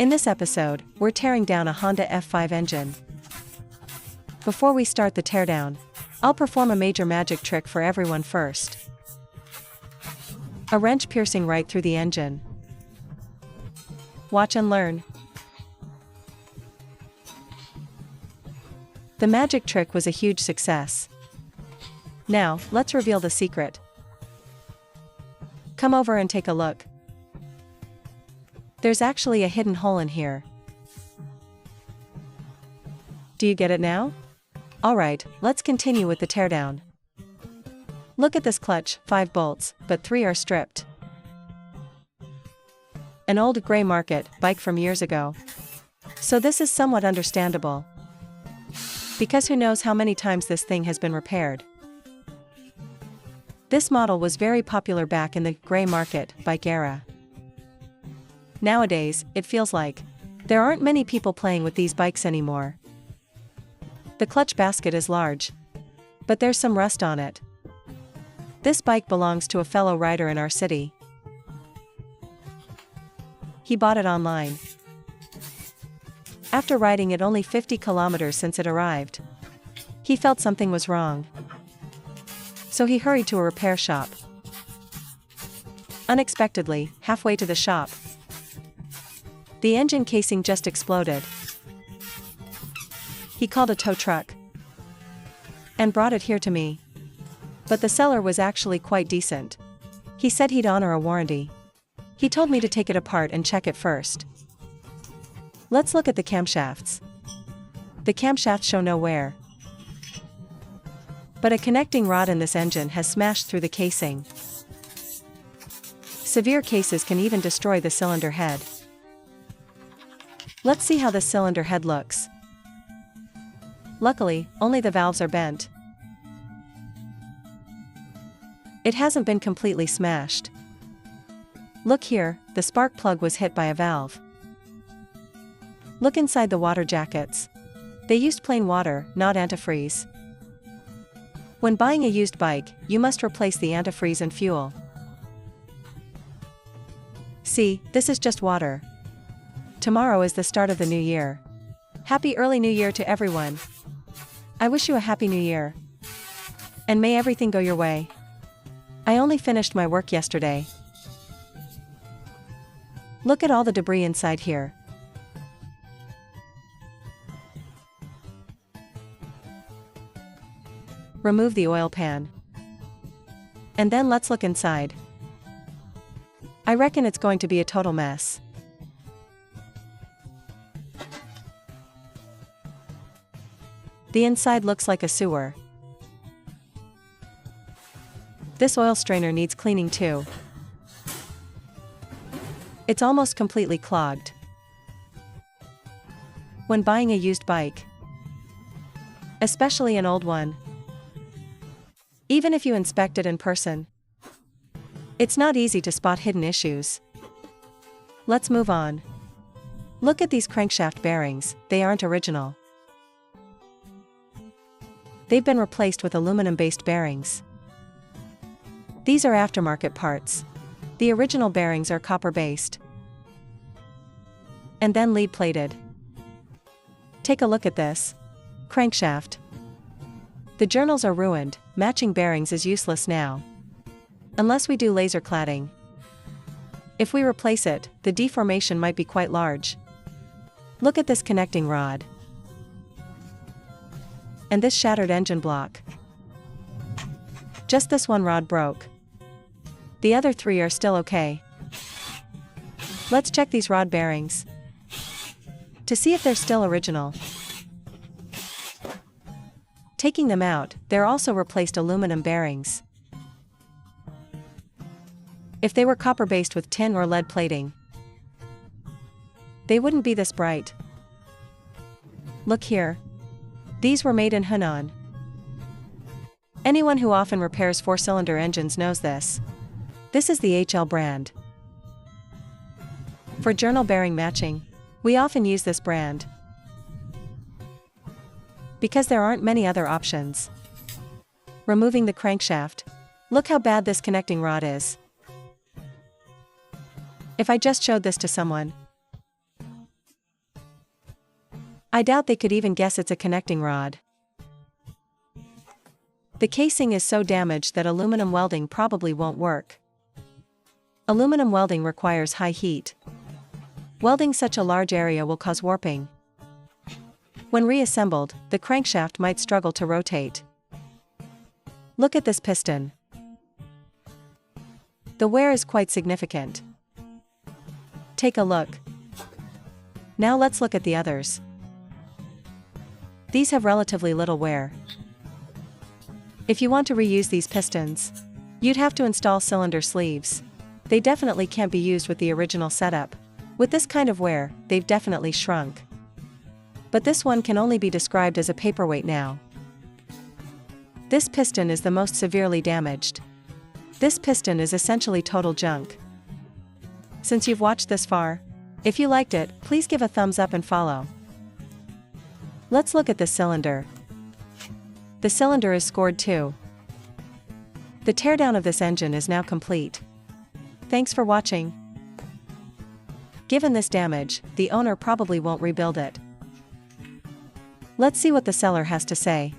In this episode, we're tearing down a Honda F5 engine. Before we start the teardown, I'll perform a major magic trick for everyone first. A wrench piercing right through the engine. Watch and learn. The magic trick was a huge success. Now, let's reveal the secret. Come over and take a look. There's actually a hidden hole in here. Do you get it now? Alright, let's continue with the teardown. Look at this clutch, 5 bolts, but 3 are stripped. An old gray market bike from years ago. So this is somewhat understandable. Because who knows how many times this thing has been repaired. This model was very popular back in the gray market bike era. Nowadays, it feels like there aren't many people playing with these bikes anymore. The clutch basket is large, but there's some rust on it. This bike belongs to a fellow rider in our city. He bought it online. After riding it only 50 kilometers since it arrived, he felt something was wrong. So he hurried to a repair shop. Unexpectedly, halfway to the shop, the engine casing just exploded. He called a tow truck and brought it here to me. But the seller was actually quite decent. He said he'd honor a warranty. He told me to take it apart and check it first. Let's look at the camshafts. The camshafts show no wear. But a connecting rod in this engine has smashed through the casing. Severe cases can even destroy the cylinder head. Let's see how this cylinder head looks. Luckily, only the valves are bent. It hasn't been completely smashed. Look here, the spark plug was hit by a valve. Look inside the water jackets. They used plain water, not antifreeze. When buying a used bike, you must replace the antifreeze and fuel. See, this is just water. Tomorrow is the start of the new year. Happy early new year to everyone. I wish you a happy new year. And may everything go your way. I only finished my work yesterday. Look at all the debris inside here. Remove the oil pan. And then let's look inside. I reckon it's going to be a total mess. The inside looks like a sewer. This oil strainer needs cleaning too. It's almost completely clogged. When buying a used bike, especially an old one, even if you inspect it in person, it's not easy to spot hidden issues. Let's move on. Look at these crankshaft bearings, they aren't original. They've been replaced with aluminum-based bearings. These are aftermarket parts. The original bearings are copper-based. And then lead-plated. Take a look at this crankshaft. The journals are ruined, matching bearings is useless now. Unless we do laser cladding. If we replace it, the deformation might be quite large. Look at this connecting rod. And this shattered engine block. Just this one rod broke. The other 3 are still okay. Let's check these rod bearings to see if they're still original. Taking them out, they're also replaced aluminum bearings. If they were copper-based with tin or lead plating, they wouldn't be this bright. Look here. These were made in Hunan. Anyone who often repairs 4-cylinder engines knows this. This is the HL brand. For journal bearing matching, we often use this brand because there aren't many other options. Removing the crankshaft. Look how bad this connecting rod is. If I just showed this to someone, I doubt they could even guess it's a connecting rod. The casing is so damaged that aluminum welding probably won't work. Aluminum welding requires high heat. Welding such a large area will cause warping. When reassembled, the crankshaft might struggle to rotate. Look at this piston. The wear is quite significant. Take a look. Now let's look at the others. These have relatively little wear. If you want to reuse these pistons, you'd have to install cylinder sleeves. They definitely can't be used with the original setup. With this kind of wear, they've definitely shrunk. But this one can only be described as a paperweight now. This piston is the most severely damaged. This piston is essentially total junk. Since you've watched this far, if you liked it, please give a thumbs up and follow. Let's look at this cylinder. The cylinder is scored too. The teardown of this engine is now complete. Thanks for watching. Given this damage, the owner probably won't rebuild it. Let's see what the seller has to say.